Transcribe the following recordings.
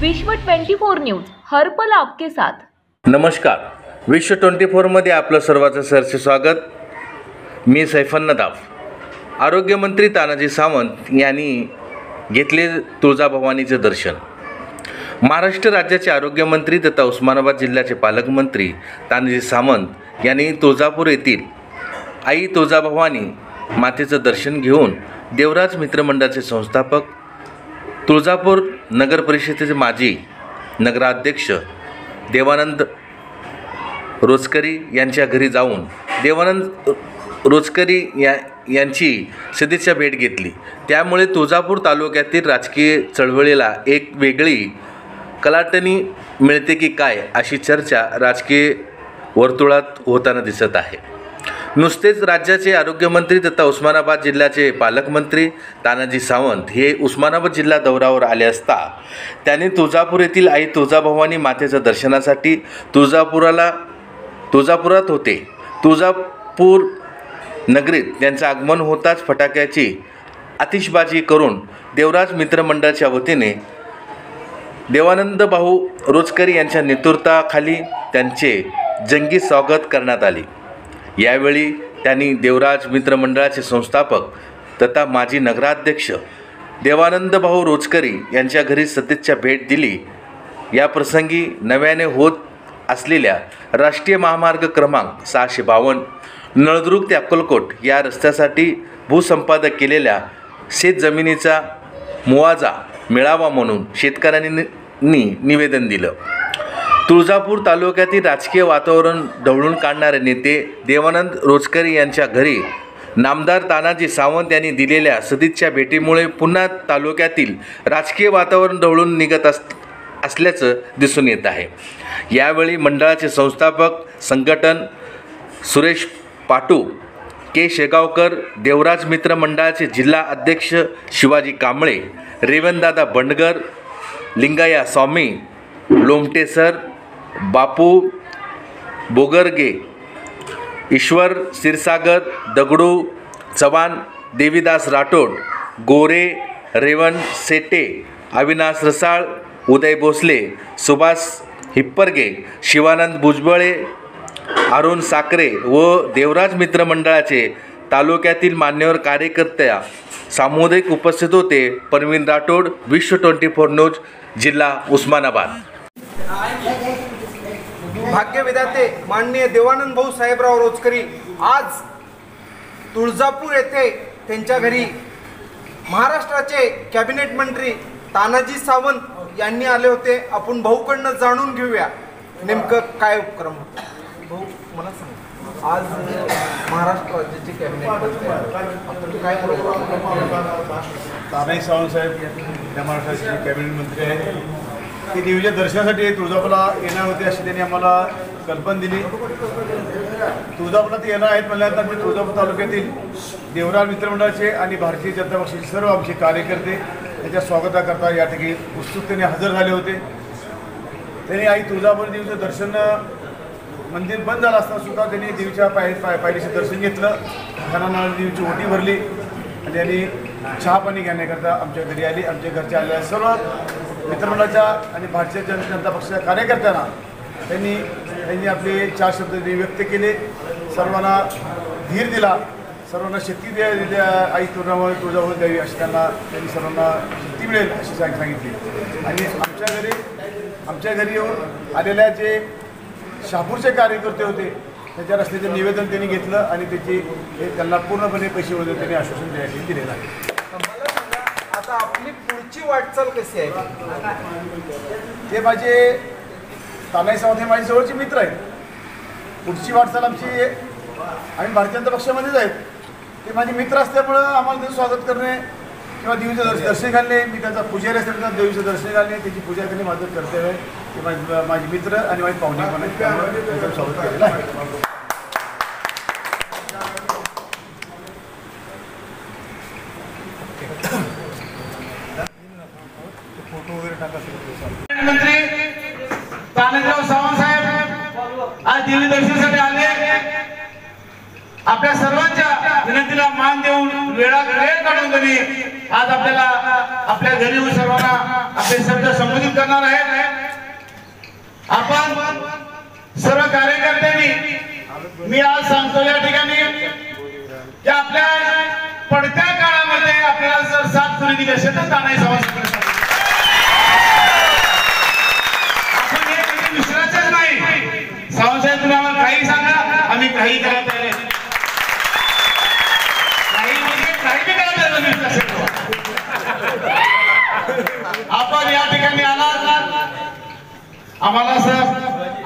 विश्व 24 न्यूज हर पल आपके साथ। नमस्कार, विश्व 24 मध्ये आपलं सर्वांचं सहर्ष स्वागत। मी सैफन नदाफ। आरोग्यमंत्री तानाजी सावंत यांनी घेतले तुळजाभवानीचे दर्शन। महाराष्ट्र राज्याचे आरोग्यमंत्री तथा उस्मानाबाद जिल्ह्याचे पालकमंत्री तानाजी सावंत यांनी तुळजापूर येथील आई तुळजाभवानी मातेचं दर्शन घेऊन देवराज मित्रमंडळाचे संस्थापक, तुळजापूर नगर परिषदेचे माजी नगराध्यक्ष देवानंद रोचकरी यांच्या घरी जाऊन देवानंद रोचकरी यांची सदिच्छा भेट घेतली। त्यामुळे तुळजापूर तालुक्यातील राजकीय चळवळीला एक वेगळी कलाटणी मिळते की काय अशी चर्चा राजकीय वर्तुळात होताना दिसत आहे। नुसतेच राज्याचे आरोग्यमंत्री तथा उस्मानाबाद जिल्ह्याचे पालकमंत्री तानाजी सावंत हे उस्मानाबाद जिल्हा दौऱ्यावर आले असता त्यांनी तुळजापूर येथील आई तुळजाभवानी मातेच्या दर्शनासाठी तुळजापुरात होते। तुळजापूर नगरीत त्यांचं आगमन होताच फटाक्याची आतिषबाजी करून देवराज मित्रमंडळाच्या वतीने देवानंद भाऊ रोचकरी यांच्या नेतृत्वाखाली त्यांचे जंगी स्वागत करण्यात आले। यावेळी त्यांनी देवराज मित्रमंडळाचे संस्थापक तथा माजी नगराध्यक्ष देवानंद भाऊ रोचकरी यांच्या घरी सदिच्छा भेट दिली। या प्रसंगी नव्याने होत असलेल्या राष्ट्रीय महामार्ग क्रमांक 652 नळदुर्ग ते अक्कलकोट या रस्त्यासाठी भूसंपादक शेत जमिनीचा मुआवजा मिळावा म्हणून शेतकऱ्यांनी निवेदन दिलं। तुळजापूर तालुक्यातील राजकीय वातावरण ढवळून काढणारे नेते देवानंद रोचकरी यांच्या घरी नामदार तानाजी सावंत यांनी दिलेल्या सदिच्छा भेटीमुळे पुन्हा तालुक्यातील राजकीय वातावरण ढवळून निघत असल्याचं दिसून येत आहे। यावेळी मंडळाचे संस्थापक संघटन सुरेश पाटू, के शेगावकर, देवराज मित्र मंडळाचे जिल्हा अध्यक्ष शिवाजी कांबळे, रेवणदादा बंडगर, लिंगय्या स्वामी, लोमटे सर, बापू बोगरगे, ईश्वर क्षीरसागर, दगडू चव्हाण, देवीदास राठोड, गोरे, रेवण सेटे, अविनाश रसाळ, उदय भोसले, सुभाष हिप्परगे, शिवानंद भुजबळे, अरुण साखरे व देवराज मित्रमंडळाचे तालुक्यातील मान्यवर कार्यकर्ते सामुदायिक उपस्थित होते। परवीन राठोड, विश्व 24 न्यूज, जिल्हा उस्मानाबाद। भाग्यविधाते माननीय देवानंद भाऊ साहेबराव रोचकरी आज तुळजापूर येथे त्यांच्या घरी महाराष्ट्राचे कॅबिनेट मंत्री तानाजी सावंत यांनी आले होते। आपण भाऊकडनं जाणून घेऊया नेमकं काय उपक्रम होता। भाऊ मला सांग, आज महाराष्ट्र राज्याचे कॅबिनेट मंत्री आपण काय तानाजी सावंत साहेब या महाराष्ट्राचे कॅबिनेट मंत्री आहेत। ते देवीच्या दर्शनासाठी तुळजापूरला येणार होते अशी त्यांनी आम्हाला कल्पना दिली। तुळजापूरला ते येणार आहेत म्हणल्यानंतर मी तुळजापूर तालुक्यातील देवराज मित्रमंडळाचे आणि भारतीय जनता पक्षाचे सर्व आमचे कार्यकर्ते त्याच्या स्वागताकरता या ठिकाणी उत्सुकतेने हजर झाले होते। त्यांनी आई तुळजापूर देवीचं दर्शन मंदिर बंद झालं असताना सुद्धा त्यांनी देवीच्या पायरीचं दर्शन घेतलं, घरांना देवीची ओटी भरली आणि त्यांनी चहा पाणी घेण्याकरता आमच्या घरी आली। आमच्या घरच्या आलेल्या सर्व मित्रमंडळाच्या आणि भारतीय जनता पक्षाच्या कार्यकर्त्यांना त्यांनी आपले 4 शब्द व्यक्त केले। सर्वांना धीर दिला, सर्वांना शक्ती दिल्या, आई तुळजाभवानी द्यावी अशी त्यांनी सर्वांना शक्ती मिळेल अशी सांगितली। आणि आमच्या घरी येऊन आलेल्या जे शहापूरचे कार्यकर्ते होते त्याच्या रस्त्याचे निवेदन त्यांनी घेतलं आणि त्यांना पूर्णपणे पैसे वगैरे त्यांनी आश्वासन द्यायला दिलेलं आहे। आता आपली पुढची वाटचाल कशी आहे? ते माझे तानाजी सावंत हे माझे जवळचे मित्र आहेत। पुढची वाटचाल आमची आम्ही भारतीय जनता पक्षामध्येच आहेत। ते माझे मित्र असल्यामुळं आम्हाला त्यांचं स्वागत करणे किंवा देवीचं दर्शन घालणे, मी त्यांचा पुजारी असल्यामुळे देवीचं दर्शन घालणे, त्याची पूजा करणे माझं कर्तव्य आहे। ते माझे मित्र आणि माझे पाहुणे पण आहेत, त्यामुळे त्यांचं स्वागत केलेलं आहे। मंत्री तानाजीराव सावंत साहेब आज दिल्ली दर्शनासाठी आले। आपल्या सर्वांच्या विनंतीला मान देऊन वेळ काढून त्यांनी आज आपल्याला आपल्या घरी येऊन सर्वांना आपले शब्द संबोधित करणार आहेत. आपण सर्व कार्यकर्त्यांनी मी आज सांगतो या ठिकाणी की आपल्या पडत्या काळामध्ये आपल्याला जर साथ कोणी दिली असेल तर तानाजी सावंत आपण हे कधी विसरायचंच नाही. सावंत साहेब तुम्ही आम्हाला काही सांगा, आम्ही काही करायला तयार आहे. आपण या ठिकाणी आला आम्हाला असं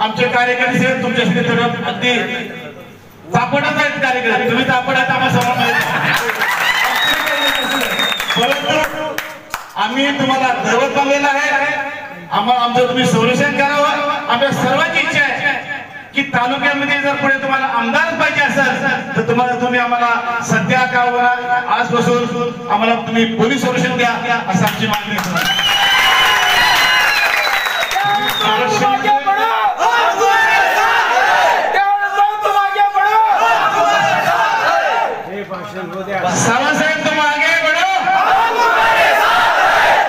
आमचे कार्यकर्ते तुमच्या अगदी तापडत आहेत कार्यकर्ते. तुम्ही तापडत आम्हाला समोर, परंतु आम्ही तुम्हाला दैवत मानलेलं आहे. आम्हाला आमचं तुम्ही संरक्षण करावं. आमच्या सर्वांची इच्छा आहे की तालुक्यामध्ये जर पुढे तुम्हाला आमदार पाहिजे असेल तर तुम्ही आम्हाला सध्या का आजपासून आम्हाला तुम्ही पोलीस संरक्षण द्या असं आमची मागणी आहे. सावंतसाहेब तुम आगे बढ़ो,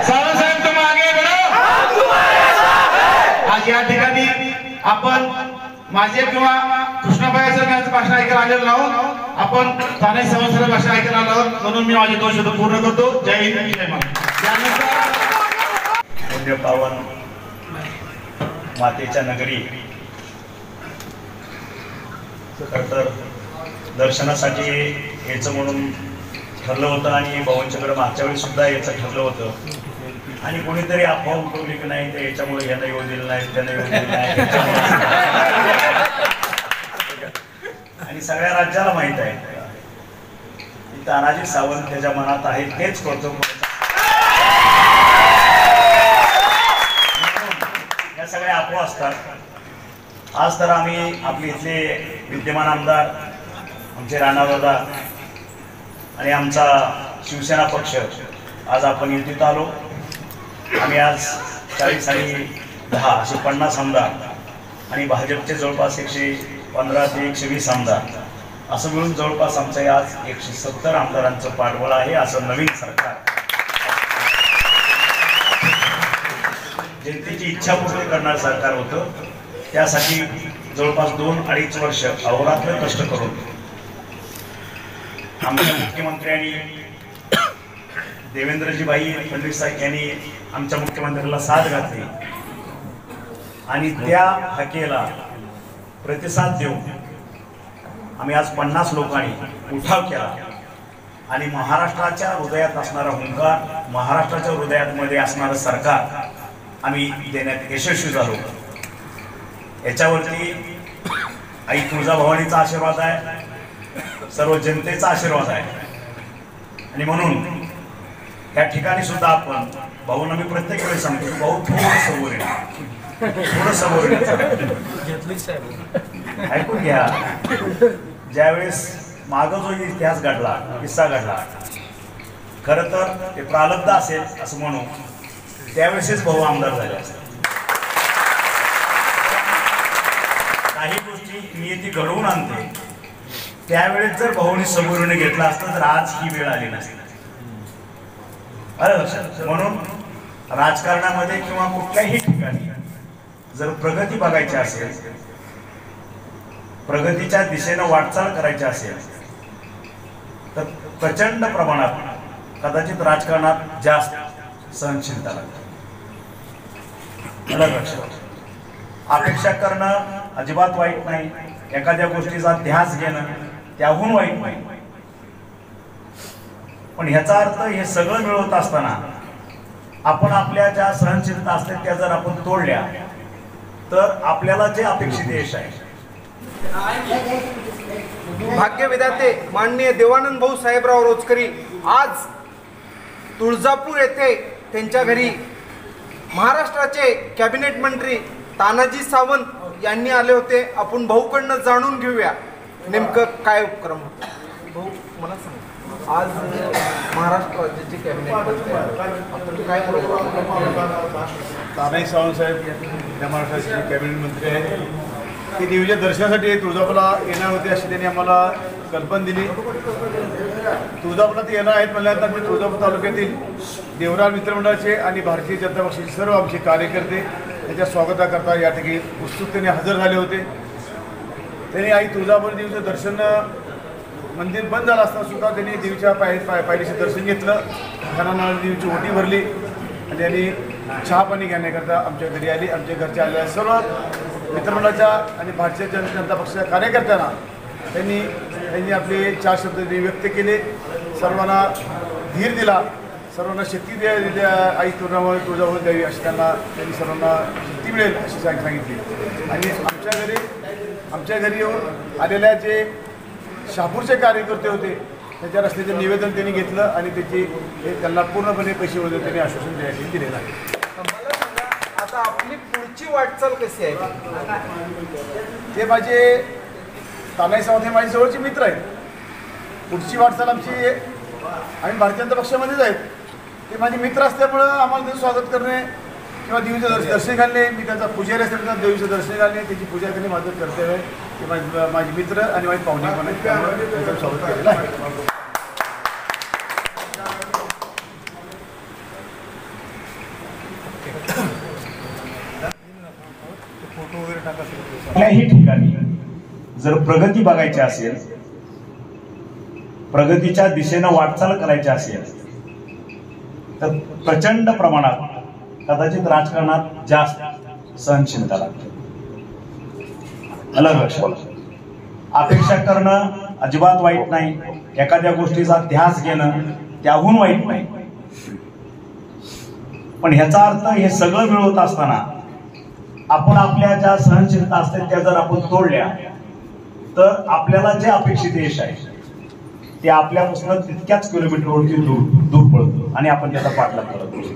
सावंतसाहेब तुम आगे बढ़ो. आज या ठिकाणी आपण माझे किंवा कृष्णाबाईचं भाषण ऐकायला आलेलो आहोत. आपण तानाजी सावंतचं भाषण ऐकायला आलो आहोत, म्हणून मी माझे 2 शब्द पूर्ण करतो. जय हिंद, जय महाराष्ट्र. पुण्य पावन मातेच्या नगरी तर दर्शनासाठी यायचं म्हणून ठरलं होतं आणि भावांच्याकडे मागच्या वेळी सुद्धा यायचं ठरलं होतं. आणि कोणीतरी अफवा उठवली की नाही ते याच्यामुळे यांना येऊ दिलं नाही, त्यांना येऊ दिलं नाही. आणि सगळ्या राज्याला माहित आहे की तानाजी सावंत त्याच्या मनात आहे तेच करतो. या सगळ्या अफवा असतात. आज तर आम्ही आपले इथले विद्यमान आमदार आमचे राणादादा आणि आमचा शिवसेना पक्ष आज आपण युतीत आलो. आम्ही आज 40 आणि 10 असे 50 आमदार आणि भाजपचे जवळपास 115 ते 120 आमदार असं मिळून जवळपास आमचं आज 170 आमदारांचं पाठबळ आहे. असं नवीन सरकार जनतेची इच्छा पूर्ण करणारं सरकार होतं. त्यासाठी जवळपास 2-2.5 वर्ष अहोरात्र कष्ट करून आमच्या मुख्यमंत्र्यांनी देवेंद्रजीभाई फडणवीस यांनी आमच्या मुख्यमंत्र्याला साथ घातली आणि त्या हाकेला प्रतिसाद देऊन आम्ही आज 50 लोकांनी उठाव केला आणि महाराष्ट्राच्या हृदयात असणारा हुंकार, महाराष्ट्राच्या हृदयामध्ये असणारं सरकार आम्ही देण्यात यशस्वी झालो. याच्यावरती आई तुळजाभवानीचा आशीर्वाद आहे, सर्व जनतेचा आशीर्वाद आहे. आणि म्हणून या ठिकाणी सुद्धा आपण भाऊंना मी प्रत्येक वेळी सांगतो भाऊ थोडं समोर ऐकून घ्या. ज्यावेळेस मागं जो इतिहास घडला, किस्सा घडला, खरं तर ते प्रारब्ध असेल असं म्हणू, त्यावेळेसच भाऊ आमदार झाले असते. काही गोष्टी नियती घडवून आणते. त्यावेळेस जर भाऊनी समोरून घेतला असतं तर आज ही वेळ आली नसती. म्हणून राजकारणामध्ये किंवा कुठल्याही ठिकाणी जर प्रगती बघायची असेल, प्रगतीच्या दिशेनं वाटचाल करायची असेल तर प्रचंड प्रमाणात कदाचित राजकारणात जास्त सहनशीलता लागते. अपेक्षा करणं अजिबात वाईट नाही, एखाद्या गोष्टीचा ध्यास घेणं त्याहून वाईट नाही. पण ह्याचा अर्थ हे सगळं मिळवत असताना आपण आपल्या ज्या सहनशीलता असतात त्या जर आपण तोडल्या तर आपल्याला जे अपेक्षित यश आहे. भाग्यविधाते माननीय देवानंद भाऊ साहेबराव रोचकरी आज तुळजापूर येथे त्यांच्या घरी महाराष्ट्राचे कॅबिनेट मंत्री तानाजी सावंत यांनी आले होते. आपण भाऊकडनं जाणून घेऊया नेमकं काय उपक्रम होता. भाऊ मला सांग, आज महाराष्ट्र राज्याचे कॅबिनेट मंत्री आपण काय तानाजी सावंत साहेब या महाराष्ट्राचे कॅबिनेट मंत्री आहेत. ते देवीच्या दर्शनासाठी तुळजापूरला येणार होते अशी त्यांनी आम्हाला कल्पना दिली. तुळजापूरला ते येणार आहेत म्हणल्यानंतर आम्ही तुळजापूर तालुक्यातील देवराळ मित्रमंडळाचे आणि भारतीय जनता पक्षाचे सर्व आमचे कार्यकर्ते त्याच्या स्वागताकरता या ठिकाणी उत्सुकतेने हजर झाले होते. त्यांनी आई तुळजापूर देवीचं दर्शन मंदिर बंद झालं असताना सुद्धा त्यांनी देवीच्या पायरीचं दर्शन घेतलं. घराना देवीची ओटी भरली आणि त्यांनी चहा पाणी घेण्याकरता आमच्या घरी आली. आमच्या घरच्या आलेल्या सर्व मित्रमंडळाच्या आणि भारतीय जनता पक्षाच्या कार्यकर्त्यांना त्यांनी आपले 4 शब्द व्यक्त केले. सर्वांना धीर दिला, सर्वांना शक्ती द्या आई तुळजाभवानी द्यावी अशी त्यांनी सर्वांना शक्ती मिळेल अशी सांगितली. आणि आमच्या घरी येऊन आलेल्या जे शहापूरचे कार्यकर्ते होते त्याच्या रस्त्याचं निवेदन त्यांनी घेतलं आणि त्यांना पूर्णपणे पैसे वगैरे त्यांनी आश्वासन द्यायला दिलेलं आहे. मला सांगा, आता आपली पुढची वाटचाल कशी आहे? ते माझे तानाजी सावंत हे माझे जवळचे मित्र आहेत. पुढची वाटचाल आमची आम्ही भारतीय जनता पक्षामध्येच आहेत. ते माझे मित्र असल्यामुळं आम्हाला त्यांचं स्वागत करणे किंवा देवीचं दर्शन घालणे, मी त्यांचा पुजारी असल्यामुळे देवीचं दर्शन घालणे, त्याची पूजा करणे माझं कर्तव्य आहे. ते माझे मित्र आणि माझे पाहुणे पण आहेत, त्यामुळे त्यांचं स्वागत केलेलं आहे. कुठल्याही ठिकाणी जर प्रगती बघायची असेल, प्रगतीच्या दिशेनं वाटचाल करायची असेल तर प्रचंड प्रमाणात कदाचित राजकारणात जास्त सहनशीलता लागते. अलग लक्षात, अपेक्षा करणं अजिबात वाईट नाही, एखाद्या गोष्टीचा ध्यास घेणं त्याहून वाईट नाही. पण ह्याचा अर्थ हे सगळं मिळवत असताना आपण आपल्या ज्या सहनशीलता असतात त्या जर आपण तोडल्या तर आपल्याला जे अपेक्षित यश आहे ते आपल्यापासून तितक्याच किलोमीटरवरती दूर पडतो आणि आपण त्याचा पाठलाग करत असतो.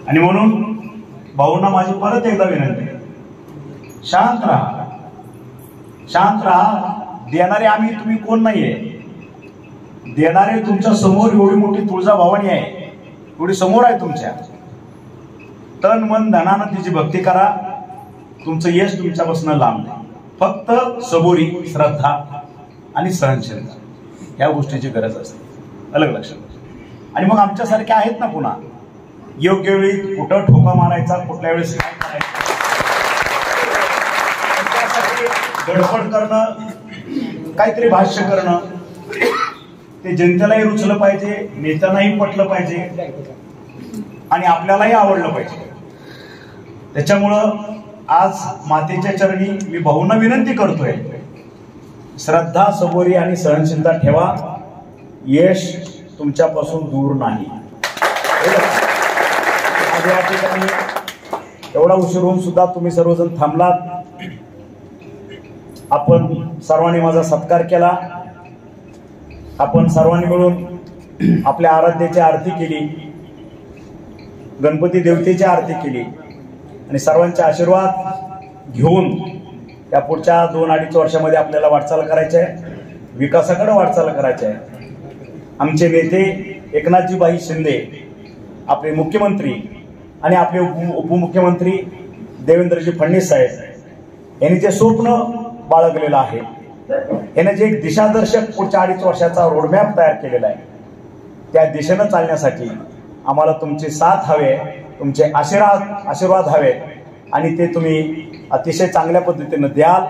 आणि म्हणून भाऊंना माझी परत एकदा विनंती आहे, शांत राहा, शांत राहा. देणारे आम्ही, तुम्ही कोण नाहीये. देणारे तुमच्या समोर एवढी मोठी तुळजाभवानी आहे, एवढी समोर आहे तुमच्या. तन मन धनानं तिची भक्ती करा, तुमचं यश तुमच्यापासून लांब नाही. फक्त सबुरी, श्रद्धा आणि सहनशीलता या गोष्टीची गरज असते. अलग लक्षात. आणि मग आमच्यासारखे आहेत ना, पुन्हा योग्य वेळी कुठं ठोका मारायचा, कुठल्या वेळेस काय करायचं, गडबड करणं, काहीतरी भाष्य करणं, ते जनतेलाही रुचलं पाहिजे, नेत्यांनाही पटलं पाहिजे आणि आपल्यालाही आवडलं पाहिजे. त्याच्यामुळं आज मातेच्या चरणी मी भाऊंना विनंती करतोय, श्रद्धा, सबुरी आणि सहनशीलता ठेवा. यश तुमच्यापासून दूर नाही. आज या ठिकाणी एवढा उशीर होऊन सुद्धा तुम्ही सर्वजण थांबलात. आपण सर्वांनी माझा सत्कार केला. आपण सर्वांनी मिळून आपल्या आराध्याची आरती केली, गणपती देवतेची आरती केली आणि सर्वांचे आशीर्वाद घेऊन या पुढच्या 2-2.5 वर्षामध्ये आपल्याला वाटचाल करायची आहे, विकासाकडे वाटचाल करायची आहे. आमचे नेते एकनाथजीबाई शिंदे, आपले मुख्यमंत्री आणि आपले उपमुख्यमंत्री देवेंद्रजी फडणवीस साहेब यांनी जे स्वप्न बाळगलेलं आहे, याने जे एक दिशादर्शक पुढच्या 2.5 वर्षाचा रोडमॅप तयार केलेला आहे, त्या दिशेनं चालण्यासाठी आम्हाला तुमची साथ हवे, तुमचे आशीर्वाद हवे आणि ते तुम्ही अतिशय चांगल्या पद्धतीनं द्याल.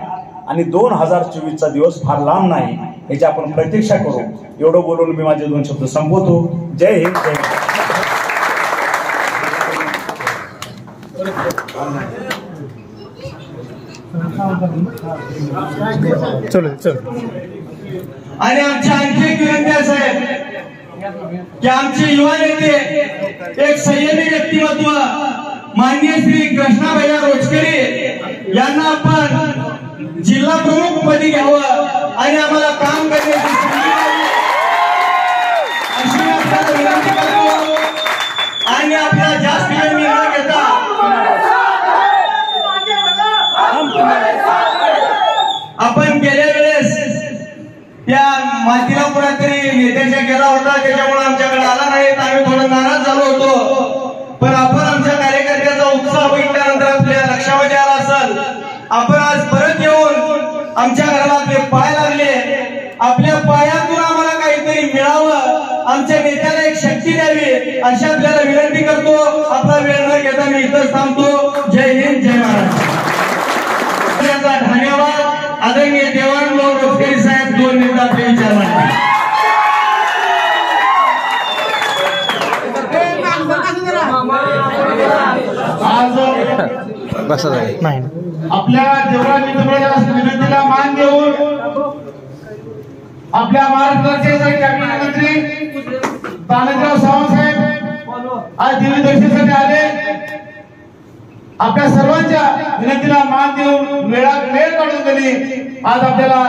आणि 2024चा दिवस फार लांब नाही याची आपण प्रतीक्षा करू. एवढं बोलून मी माझे 2 शब्द संपवतो. जय हिंद, जय हिंद. आणि आमची आणखी एक विनंती असं आहे की आमचे युवा नेते, एक संयमी व्यक्तिमत्व माननीय श्री कृष्णाभैया रोचकरी यांना आपण जिल्हा प्रमुख पदी घ्यावं आणि आम्हाला काम करण्याची अशी आपल्याला विनंती करतो. आणि आपला जास्त वेळ न घेता आपण गेल्या वेळेस त्या मातीला कुणातरी नेत्याच्या गेला होता, त्याच्यामुळे आमच्याकडे आला नाही, आम्ही थोडं नाराज झालो होतो. पण आपण आमच्या कार्यकर्त्याचा उत्साह बघितल्यानंतर आपल्या लक्षामध्ये आला असेल, आपण आज आमच्या घरातले पाय लागले, आपल्या पायातून आम्हाला काहीतरी मिळावं, आमच्या नेत्याला एक शक्ती द्यावी अशी आपल्याला विनंती करतो. आपला वेळ न घेता मी इथंच थांबतो. जय हिंद, जय महाराष्ट्र. धन्यवाद. आदरणीय देवानंद भाऊ रोजकरी साहेब 2 मिनिट आपले विचार मांडतील. आज आपल्या देवराज मित्रमंडळाच्या विनंतीला मान देऊन आपल्या महाराष्ट्राचे कॅबिनेट मंत्री तानाजीराव सावंत साहेब आज दिल्ली दर्शनासाठी आले. आपल्या सर्वांच्या विनंतीला मान देऊन वेळात वेळ काढून त्यांनी आज आपल्याला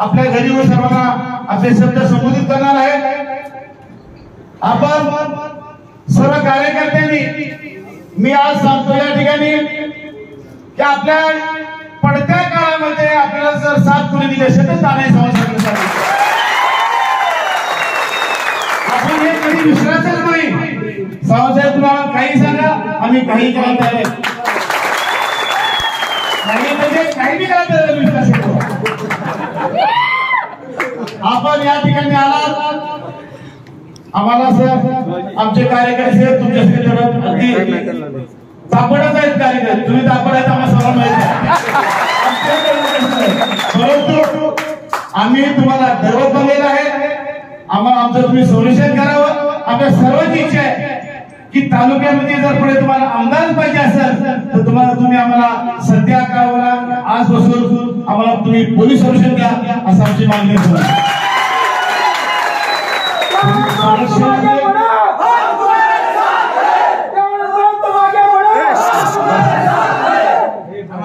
आपल्या घरी व सर्वांना आपले शब्द संबोधित करणार आहेत. आपण सर्व कार्यकर्त्यांनी मी आज सांगतो या ठिकाणी की आपल्या पडत्या काळामध्ये आपल्याला जर साथ कोणी दिली असेल तर तानाजी सावंत साहेब. आपण हे कधी विसरायचंच नाही. सावंत साहेब तुम्हाला काही सांगा, आम्ही काही करायला तयार आहे. काही म्हणजे काही बी करायला तयार विश्वास येतो. आपण या ठिकाणी आलात, आम्हाला सर आमचे कार्यकर्ते तुमच्यासाठी जरा अगदी तापडच आहेत कार्यकर्ते. तुम्ही तापड आहेत आम्हाला सर्व माहिती आहे. परंतु आम्ही तुम्हाला गर्व बनलेला आहे. आम्हाला आमचं तुम्ही सोल्युशन करावं. आपल्या सर्वांची इच्छा आहे की तालुक्यामध्ये जर पुढे तुम्हाला आमदार पाहिजे असेल तर तुम्ही आम्हाला सध्या करावं. आजपासून आम्हाला तुम्ही पोलीस सोल्युशन द्या असं आमची मागणी आहे.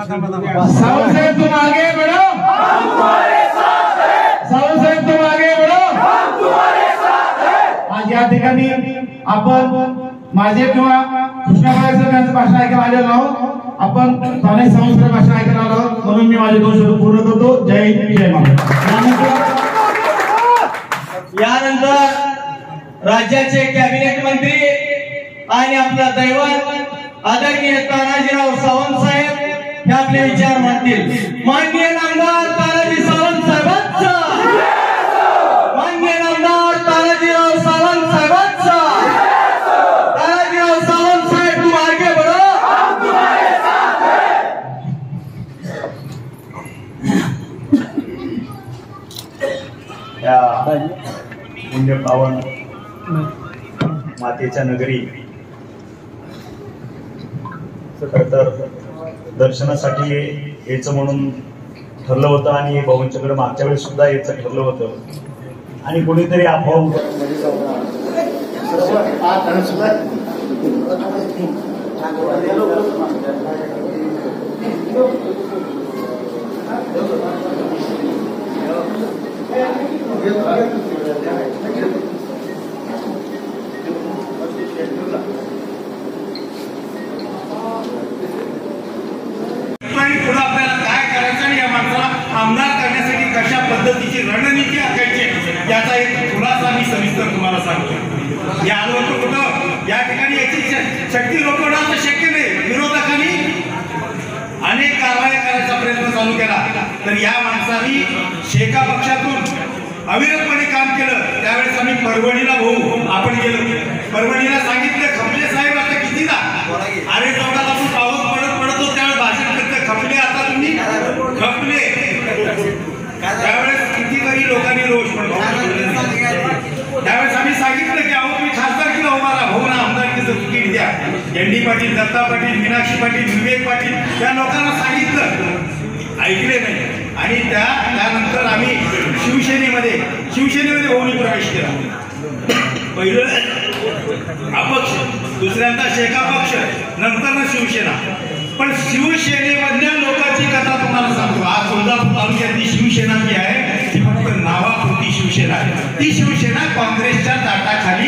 सावंत साहेब तुम आगे बढ़ो, सावंत साहेब तुम आगे बढ़ो. आज या ठिकाणी आपण माझे किंवा कृष्णाबाई सर यांचं भाषण ऐकायला आलेलो आहोत. आपण तानाजी सावंत सर भाषण ऐकायला आलो आहोत म्हणून मी माझे 2 शब्द पूर्ण करतो. जय हिंद, जय महाराष्ट्र. यानंतर राज्याचे कॅबिनेट मंत्री आणि आपला दैवत आदरणीय तानाजीराव सावंत साहेब हे आपले विचार मांडतील. माननीय नामदार तानाजी सावंत साहेबांचा, माननीय नामदार तानाजीराव सावंत साहेबांचा. तानाजीराव सावंत साहेब तुम आगे बढ़ो. या पुण्य पावन मातेच्या नगरी खरं तर दर्शनासाठी यायचं म्हणून ठरलं होतं आणि भाऊंच्याकडे मागच्या वेळेस सुद्धा यायचं ठरलं होतं आणि कोणीतरी अफवा पुढे आपल्याला काय करायचं आणि या माणसाला आमदार करण्यासाठी कशा पद्धतीची रणनीती आखायची याचा एक खुलासा मी सविस्तर तुम्हाला सांगतो. या आलो होतो कुठं या ठिकाणी याची शक्ती रोखवणं तर शक्य नाही. विरोधकांनी अनेक कारवाया करायचा प्रयत्न चालू केला तर या माणसाने शेका पक्षातून अविरतपणे काम केलं. त्यावेळेस आम्ही परभणीला आपण गेलो. परभणीला सांगितलं खपले साहेब आता कितीदा अरे चौकात आपण पाऊस पडतो त्यावेळेस भाषण करतं खपले आता तुम्ही खपले. त्यावेळेस कितीतरी लोकांनी रोष पडतो. त्यावेळेस आम्ही सांगितलं की अहो तुम्ही खासदारकीला उभा राहा, भाऊ ना आमदारकीचं तिकीट द्या. एनडी पाटील, दत्ता पाटील, मीनाक्षी पाटील, विवेक पाटील या लोकांना सांगितलं, ऐकले नाही. आणि त्यानंतर आम्ही शिवसेनेमध्ये भाऊनी प्रवेश केला. पहिलं अपक्ष, दुसऱ्यांदा शेका पक्ष, नंतर शिवसेना. पण शिवसेनेमधल्या लोकांची कथा तुम्हाला सांगतो. आज तुळजापूर तालुक्यातली शिवसेना जी आहे ती फक्त नावापुरती शिवसेना आहे. ती शिवसेना काँग्रेसच्या ताटाखाली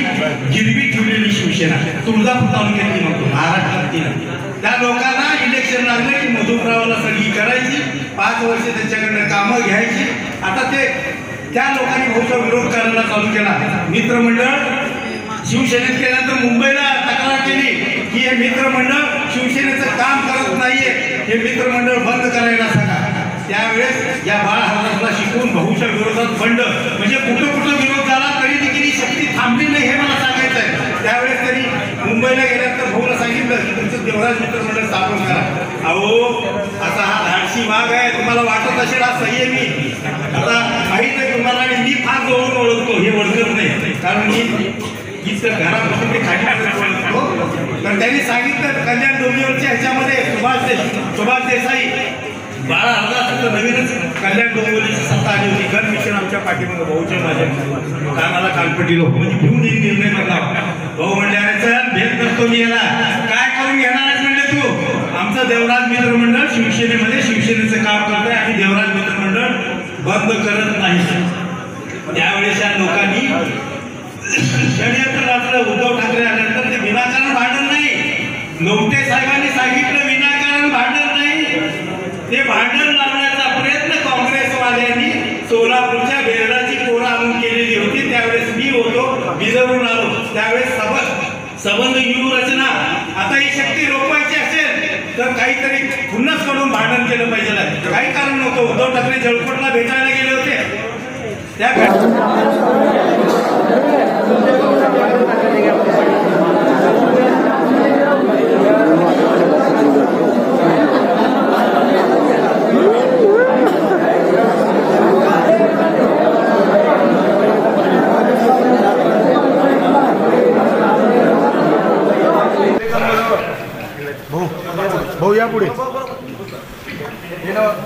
गिरवी ठेवलेली शिवसेना तुळजापूर तालुक्यातली म्हणतो, महाराष्ट्रातली नाही. त्या लोकांना इलेक्शन लागलं की मधुपुरावाला सगळी करायची, 5 वर्ष त्यांच्याकडनं कामं घ्यायची. आता ते त्या लोकांनी भाऊचा विरोध करायला चालू केला. मित्रमंडळ शिवसेनेत केल्यानंतर मुंबईला तक्रार केली की हे मित्रमंडळ शिवसेनेचं काम करत नाहीये, हे मित्रमंडळ बंद करायला सांगा. त्यावेळेस या बाळ हरदासला शिकवून भाऊच्या विरोधात बंड म्हणजे कुठं कुठं विरोध झाला तरी देखील ही शक्ती थांबली नाही हे मला सांगायचं आहे. त्यावेळेस तरी मुंबईला गेल्यानंतर भाऊला सांगितलं की तुमचं देवराज मित्रमंडळ स्थापन करा. अहो आता हा धाडशी वाघ आहे, तुम्हाला वाटत असेल हा संयमी. आता माहीत आहे तुम्हाला आणि मी फार जवळून ओळखतो, हे ओळखत नाही कारण मी घरापासून ते खाली ओळखतो. तर त्यांनी सांगितलं कल्याण डोंबिवलीच्या ह्याच्यामध्ये सुभाष देसाई बाळा हरदास नवीनच कल्याण डोंबिवलीची सत्ता आली होती. घर मिशन आमच्या पाठीमागे भाऊच्या माझ्या कानाला कानपट्टी लोक म्हणजे घेऊन एक निर्णय करला. भाऊ म्हणले अरे चल भेट करतो मी याला, काय करून घेणार आहेस म्हणले तू. आमचं देवराज मित्रमंडळ शिवसेनेमध्ये शिवसेनेचं काम करतोय, आम्ही देवराज मित्रमंडळ बंद करत नाही. त्यावेळेस या लोकांनी षडयंत्र रचलं. उद्धव ठाकरे आल्यानंतर ते विनाकारण भांडण नाही, लोमटे साहेबांनी सांगितलं विनाकारण भांडण नाही, ते भांडण लावण्याचा प्रयत्न काँग्रेसवाल्यांनी सोलापूरच्या बेरडाची पोरं आणून केलेली होती. त्यावेळेस मी होतो, बिजवून आलो. त्यावेळेस संबंध व्यूहरचना आता ही शक्ती रोखवायची असेल तर काहीतरी पुन्हाच कडून भांडण केलं पाहिजे. काही कारण नव्हतं. उद्धव ठाकरे जळकोटला भेटायला गेले होते, त्या भाऊ या पुढे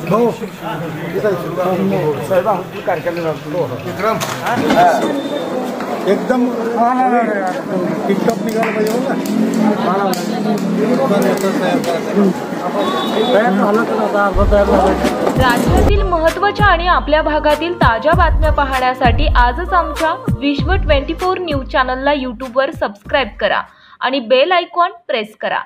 भाऊ विक्रम एकदम टिकटॉक निघालं पाहिजे राज्यातील महत्त्वाच्या आणि आपल्या भागातील ताज्या बातम्या पाहण्यासाठी आजच आमच्या विश्व 24 न्यूज चॅनलला यूट्यूबवर सबस्क्राईब करा आणि बेल आयकॉन प्रेस करा.